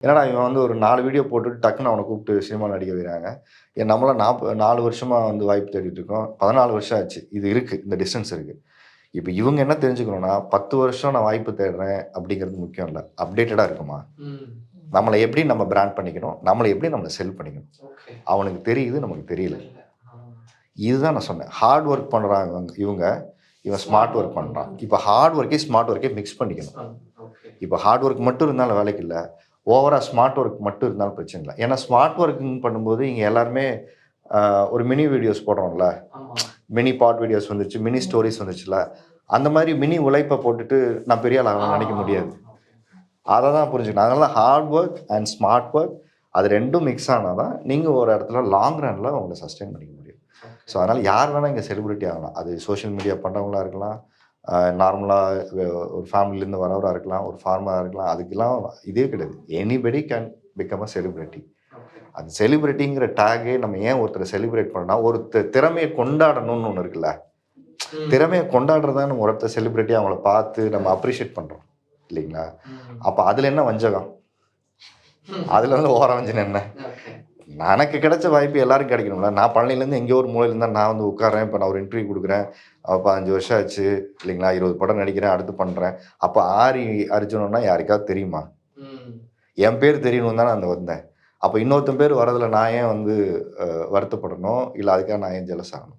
என்னடா இவன் வந்து ஒரு 4 வீடியோ போட்டுட்டு டக்குன்னு அவன கூப்பிட்டு சினிமால நடிக்க வைக்கிறாங்க. நம்மலாம் 4 வருஷமா வந்து வாய்ப்பு தேடிட்டு இருக்கோம். 14 வருஷம் ஆச்சு. இது இருக்கு. இந்த டிஸ்டன்ஸ் இருக்கு. இப்ப இவங்க என்ன தெரிஞ்சுக்கணும்னா, 10 வருஷம் நான் வாய்ப்பு தேடுறேன் அப்படிங்கிறது முக்கியம் இல்ல. அப்டேட்டடா இருக்குமா? ம். நம்மள எப்படி நம்ம பிராண்ட் பண்ணிக்கணும்? நம்மள எப்படி நம்மள செல் பண்ணிக்கணும்? ஓகே. அவனுக்கு தெரியுது, நமக்கு தெரியல. தெரியல. ஆ. இதுதான் நான் சொன்னேன். ஹார்ட் ஒர்க் பண்றாங்க இவங்க. இவன் ஸ்மார்ட் ஒர்க் பண்றான். இப்ப ஹார்ட் ஒர்க்கையும், ஸ்மார்ட் ஒர்க்கையும் மிக்ஸ் பண்ணிக்கணும். ஓகே. இப்ப ஹார்ட் ஒர்க் மட்டும் இருந்தாலும் வேலைக்கு இல்ல. ஓவரா ஸ்மார்ட் ஒர்க் மட்டும் இருந்தாலும் பிரச்சனை இல்ல. ஏன்னா ஸ்மார்ட் ஒர்க்ன்னு பண்ணும்போது இங்க எல்லாருமே ஒரு மினி வீடியோஸ் போடுறோம்ல. ஆமா. மினி பாட் வீடியோஸ் வந்துருச்சு. மினி ஸ்டோரீஸ் வந்துருச்சுல்ல. அந்த மாரி மினி உழைப்ப போட்டுட்டு நான் பெரிய ஆள் ஆகணும்னு நெனைக்க முடியாது. அத தான் புரிஞ்சுக்கணும். அதனால hard work and smart work அது 2ம் மிக்ஸ் ஆனா தான் நீங்க ஒரு இடத்துல லாங் ரன்ல உங்கள சஸ்டெயின் பண்ணிக்க முடியும். ஸோ அதனால யார் வேணா இங்க செலிபிரிட்டி ஆகலாம். அது சோசியல் மீடியா பண்றவங்களா இருக்கலாம். நார்மலா ஒரு ஃபேமிலிலேருந்து வரவரா இருக்கலாம். ஒரு ஃபார்மரா இருக்கலாம். அதுக்கெல்லாம் இதே கிடையாது. Anybody can become a celebrity. அந்த செலிபிரிட்டிங்கிற டேக்கே நம்ம ஏன் ஒருத்தர செலிப்ரேட் பண்ணோம்னா, ஒரு திறமைய கொண்டாடணும்னு ஒண்ணு இருக்குல்ல. ம். திறமைய கொண்டாடுறது தான் நம்ம ஒருத்தர் செலிபிரிட்டியா அவங்கள பார்த்து நம்ம அப்ரிஷியேட் பண்றோம். இல்லைங்களா? ம். அப்ப அதுல என்ன வஞ்சகம்? அதுல வந்து ஓர வஞ்சனம் என்ன? ஓகே. எனக்கு கிடைச்ச வாய்ப்பு எல்லாருக்கும் கிடைக்கணும்ல. நான் பழனியிலேருந்து எங்கேயோ ஒரு மூலையில இருந்தா நான் வந்து உட்கார்றேன். இப்ப நான் ஒரு இன்டர்வியூ குடுக்குறேன். 15 வருஷம் ஆச்சு. இல்லைங்களா? 20 படம் நடிக்கிறேன். அடுத்து பண்றேன். அப்ப ஆரி அர்ஜுனன்னா யாருக்காவது தெரியுமா? ம். என் பேர் தெரியணும்னு தானே அங்க வந்தேன். அப்ப இன்னொருத்தன் பேர் வரதுல நான் ஏன் வந்து வருத்தப்படணும்? இல்ல அதுக்காக நான் ஏன் ஜெலஸ் ஆகணும்?